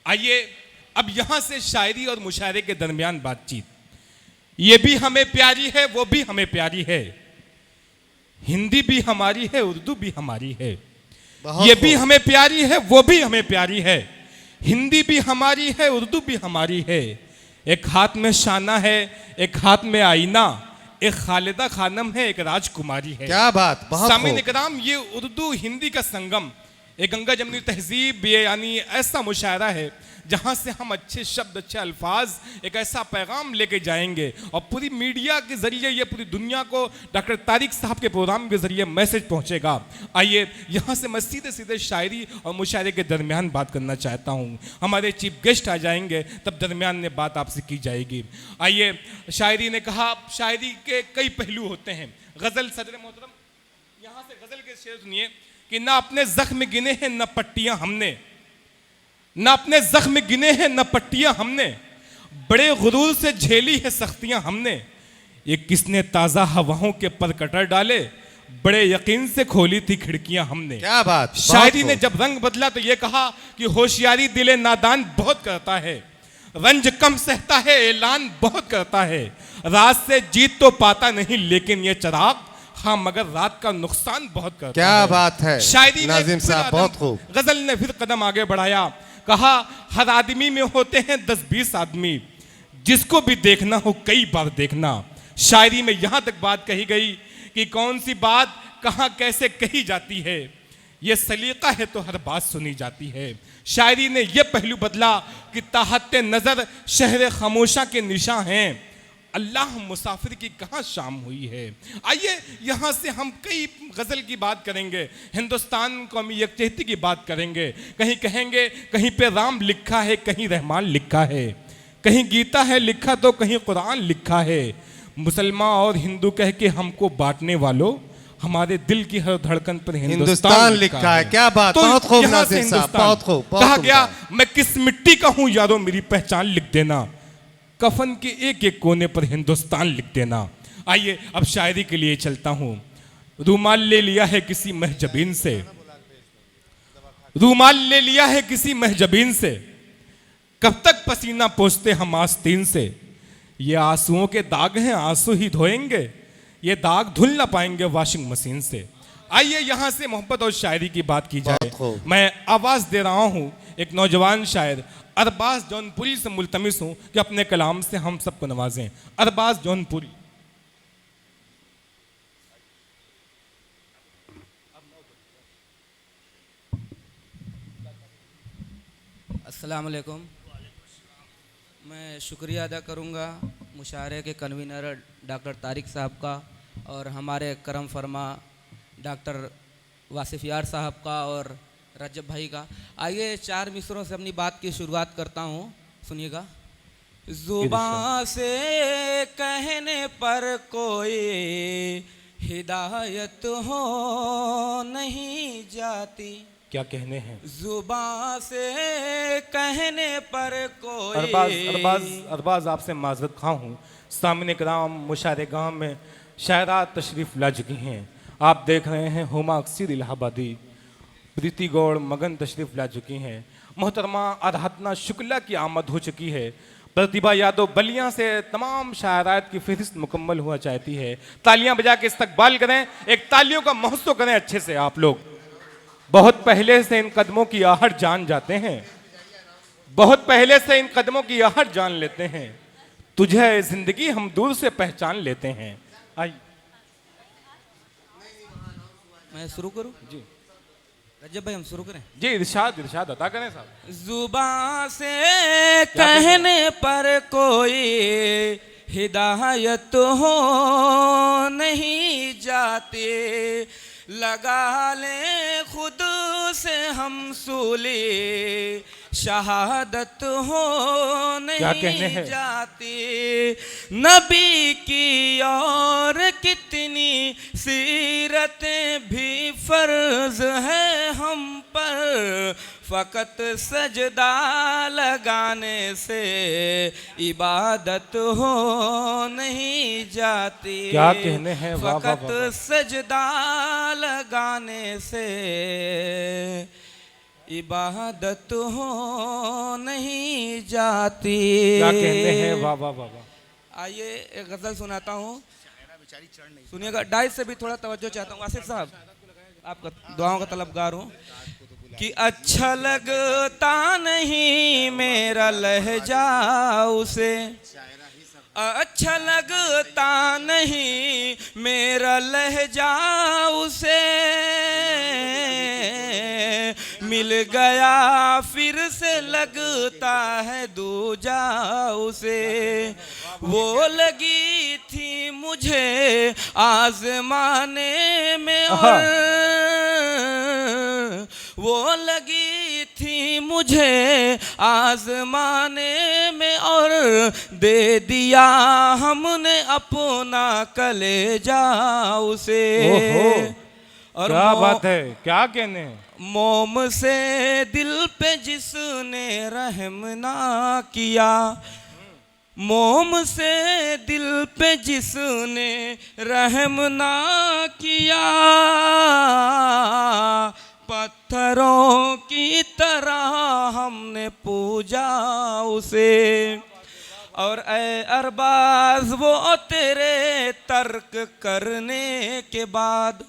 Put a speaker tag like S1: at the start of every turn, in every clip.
S1: आइए अब यहां से शायरी और मुशायरे के दरमियान बातचीत। ये भी हमें प्यारी है, वो भी हमें प्यारी है, हिंदी भी हमारी है, उर्दू भी हमारी है। ये भी हमें प्यारी है, वो भी हमें प्यारी है, हिंदी भी हमारी है, उर्दू भी हमारी है। एक हाथ में शाना है, एक हाथ में आईना, एक खालिदा खानम है, एक राजकुमारी है।
S2: क्या बात, बहुत
S1: सामीन इकराम, ये उर्दू हिंदी का संगम, एक गंगा जमनी तहजीब, ये यानी ऐसा मुशायरा है जहाँ से हम अच्छे शब्द, अच्छे अल्फाज, एक ऐसा पैगाम लेके जाएंगे और पूरी मीडिया के जरिए ये पूरी दुनिया को डॉक्टर तारिक साहब के प्रोग्राम के जरिए मैसेज पहुँचेगा। आइए यहाँ से मैं सीधे सीधे शायरी और मुशायरे के दरमियान बात करना चाहता हूँ। हमारे चीफ गेस्ट आ जाएंगे, तब दरमियान में बात आपसे की जाएगी। आइए, शायरी ने कहा, शायरी के कई पहलू होते हैं। गज़ल, सदर मोहतरम, यहाँ से गज़ल के शेर सुनिए कि ना अपने जख्म गिने हैं न पट्टियाँ हमने, ना अपने जख्म गिने हैं न पट्टियां हमने, बड़े गुरूर से झेली है सख्तियां हमने। ये किसने ताज़ा हवाओं के पर कटर डाले, बड़े यकीन से खोली थी खिड़कियां हमने।
S2: क्या बात।
S1: शायरी ने जब रंग बदला तो ये कहा कि होशियारी दिले नादान बहुत करता है, रंज कम सहता है, ऐलान बहुत करता है, रात से जीत तो पाता नहीं लेकिन ये चिराग, हाँ मगर रात का नुकसान बहुत करता
S2: क्या
S1: है।
S2: बात है
S1: शायरी ने
S2: नाज़िम साहब, बहुत खूब।
S1: गजल ने फिर कदम आगे बढ़ाया, कहा हर आदमी में होते हैं 10-20 आदमी, जिसको भी देखना हो कई बार देखना। शायरी में यहां तक बात कही गई कि कौन सी बात कहां कैसे कही जाती है, ये सलीका है तो हर बात सुनी जाती है। शायरी ने यह पहलू बदला कि ताहत नजर शहर खामोशा के निशां हैं, अल्लाह मुसाफिर की कहाँ शाम हुई है। आइए यहाँ से हम कई गज़ल की बात करेंगे, हिंदुस्तान कौमी यकजहती की बात करेंगे। कहीं कहेंगे कहीं पे राम लिखा है, कहीं रहमान लिखा है, कहीं गीता है लिखा तो कहीं कुरान लिखा है। मुसलमान और हिंदू कह के हमको बांटने वालों, हमारे दिल की हर धड़कन पर हिंदुस्तान लिखा है।
S2: क्या बात,
S1: तो
S2: बहुत खूब
S1: यहाँ से
S2: नाज़िम साहब, बहुत खूब।
S1: कहा गया मैं किस मिट्टी का हूँ यारों मेरी पहचान लिख देना, कफन के एक एक कोने पर हिंदुस्तान लिख देना। आइए अब शायरी के लिए चलता हूं। रूमाल ले लिया है किसी महजबीन से, रूमाल ले लिया है किसी महजबीन से, कब तक पसीना पोंछते हम आस्तीन से। ये आंसुओं के दाग हैं, आंसू ही धोएंगे, ये दाग धुल ना पाएंगे वॉशिंग मशीन से। आइए यहां से मोहब्बत और शायरी की बात की जाए। मैं आवाज दे रहा हूं एक नौजवान शायर अरबाज जौनपुरी से मुल्तमिस हूं कि अपने कलाम से हम सबको नवाजें। अरबाज जौनपुरी।
S3: अस्सलाम वालेकुम। मैं शुक्रिया अदा करूंगा मुशायरे के कन्वीनर डॉक्टर तारिक साहब का और हमारे करम फरमा डॉक्टर वासिफ यार साहब का और रजब भाई का। आइए 4 मिसरों से अपनी बात की शुरुआत करता हूँ, सुनिएगा। जुबां से कहने पर कोई हिदायत हो नहीं जाती।
S1: क्या कहने हैं?
S3: जुबां से कहने पर कोई।
S1: अरबाज आपसे माजरत खा हूँ, सामने कराम मुशायरे गाँव में शायरा तशरीफ़ ला चुकी हैं। आप देख रहे हैं हुमा अक्सर इलाहाबादी, प्रीति गौड़ मगन तशरीफ ला चुकी हैं। मोहतरमा अराधना शुक्ला की आमद हो चुकी है। प्रतिभा यादव बलिया से तमाम शायरात की फहरिस्त मुकम्मल हुआ चाहती है। तालियां बजा के इस्तकबाल करें, एक तालियों का महोत्सव करें अच्छे से आप लोग। बहुत पहले से इन कदमों की आहट जान जाते हैं, बहुत पहले से इन कदमों की आहट जान लेते हैं, तुझे जिंदगी हम दूर से पहचान लेते हैं। आइए
S3: मैं शुरू करूं
S1: जी।
S3: रजब भाई हम शुरू करें
S1: जी। इरशाद अता करें साहब।
S3: जुबां से कहने पर कोई हिदायत हो नहीं जाती, लगा ले खुद से हम सूली शहादत हो नहीं जाती। नबी की और कितनी सीरतें भी फर्ज है हम पर, फ़कत सजदा लगाने से इबादत हो नहीं जाती।
S1: क्या कहने हैं,
S3: फ़कत सजदा लगाने से इबादत हो नहीं जाती।
S1: क्या कहते हैं, वाह वाह वाह वाह।
S3: आइए एक गजल सुनाता हूँ, सुनिएगा। डाइस से भी थोड़ा तवज्जो चाहता हूँ। आसिफ साहब, आपका दुआओं का तलबगार हूँ। कि अच्छा लगता नहीं मेरा लहजा उसे, अच्छा लगता नहीं मेरा लहजा उसे, मिल गया फिर से लगता है दूजा उसे। वो लगी थी मुझे आजमाने में और वो लगी थी मुझे आजमाने में और दे दिया हमने अपना कलेजा उसे।
S1: और क्या बात है, क्या कहने हैं।
S3: मोम से दिल पे जिसने रहम ना किया, मोम से दिल पे जिसने रहम ना किया, पत्थरों की तरह हमने पूजा उसे। और ए अरबाज वो तेरे तर्क करने के बाद,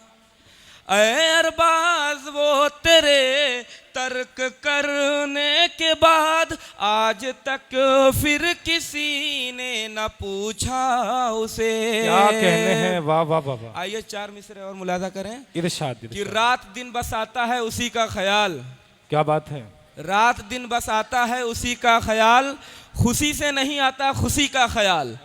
S3: ऐ अरबाज वो तेरे तर्क करने के बाद आज तक फिर किसी ने न पूछा उसे।
S1: क्या कहने हैं, वाह वाह वाह वाह।
S3: आइए 4 मिसरे और मुलाजा करें।
S1: इरशाद
S3: कि रात दिन बस आता है उसी का ख्याल,
S1: क्या बात है।
S3: रात दिन बस आता है उसी का ख्याल, खुशी से नहीं आता खुशी का ख्याल।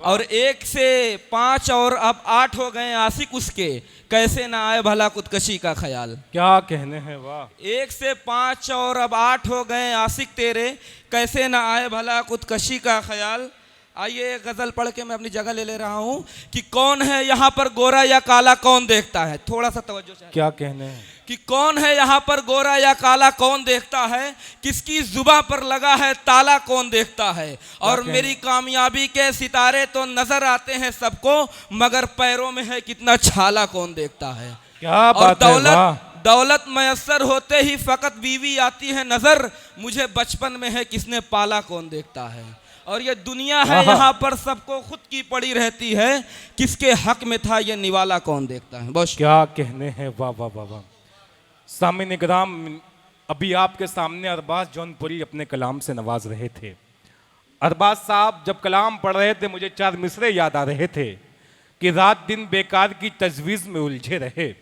S3: और 1 से 5 और अब 8 हो गए आशिक उसके, कैसे ना आए भला खुदकशी का ख्याल।
S1: क्या कहने हैं, वाह।
S3: 1 से 5 और अब 8 हो गए आशिक तेरे, कैसे ना आए भला खुदकशी का ख्याल। आइए गजल पढ़ के मैं अपनी जगह ले रहा हूँ। कि कौन है यहाँ पर गोरा या काला कौन देखता है, थोड़ा सा तवज्जो चाहिए।
S1: क्या कहने हैं।
S3: कि कौन है यहाँ पर गोरा या काला कौन देखता है, किसकी जुबां पर लगा है ताला कौन देखता है। और मेरी कामयाबी के सितारे तो नजर आते हैं सबको, मगर पैरों में है कितना छाला कौन देखता है।
S1: क्या
S3: और
S1: बात है, वाह।
S3: दौलत मयसर होते ही फकत बीवी आती है नजर, मुझे बचपन में है किसने पाला कौन देखता है। और ये दुनिया है यहाँ पर सबको खुद की पड़ी रहती है, किसके हक में था ये निवाला कौन देखता है। बस
S1: क्या कहने हैं, वाह वाह वाह वाह। सामने इकराम, अभी आपके सामने अरबाज जौनपुरी अपने कलाम से नवाज रहे थे। अरबाज साहब जब कलाम पढ़ रहे थे मुझे 4 मिसरे याद आ रहे थे। कि रात दिन बेकार की तजवीज़ में उलझे रहे,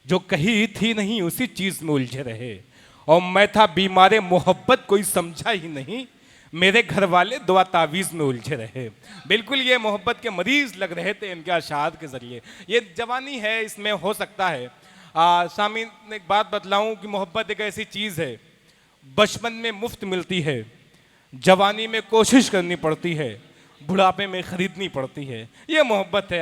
S1: जो कही थी नहीं उसी चीज़ में उलझे रहे। और मैं था बीमारे मोहब्बत कोई समझा ही नहीं, मेरे घर वाले दुआ तावीज़ में उलझे रहे। बिल्कुल ये मोहब्बत के मरीज़ लग रहे थे इनके अशाद के ज़रिए। ये जवानी है, इसमें हो सकता है। सामीन एक बात बतलाऊं कि मोहब्बत एक ऐसी चीज़ है, बचपन में मुफ्त मिलती है, जवानी में कोशिश करनी पड़ती है, बुढ़ापे में ख़रीदनी पड़ती है। ये मोहब्बत है।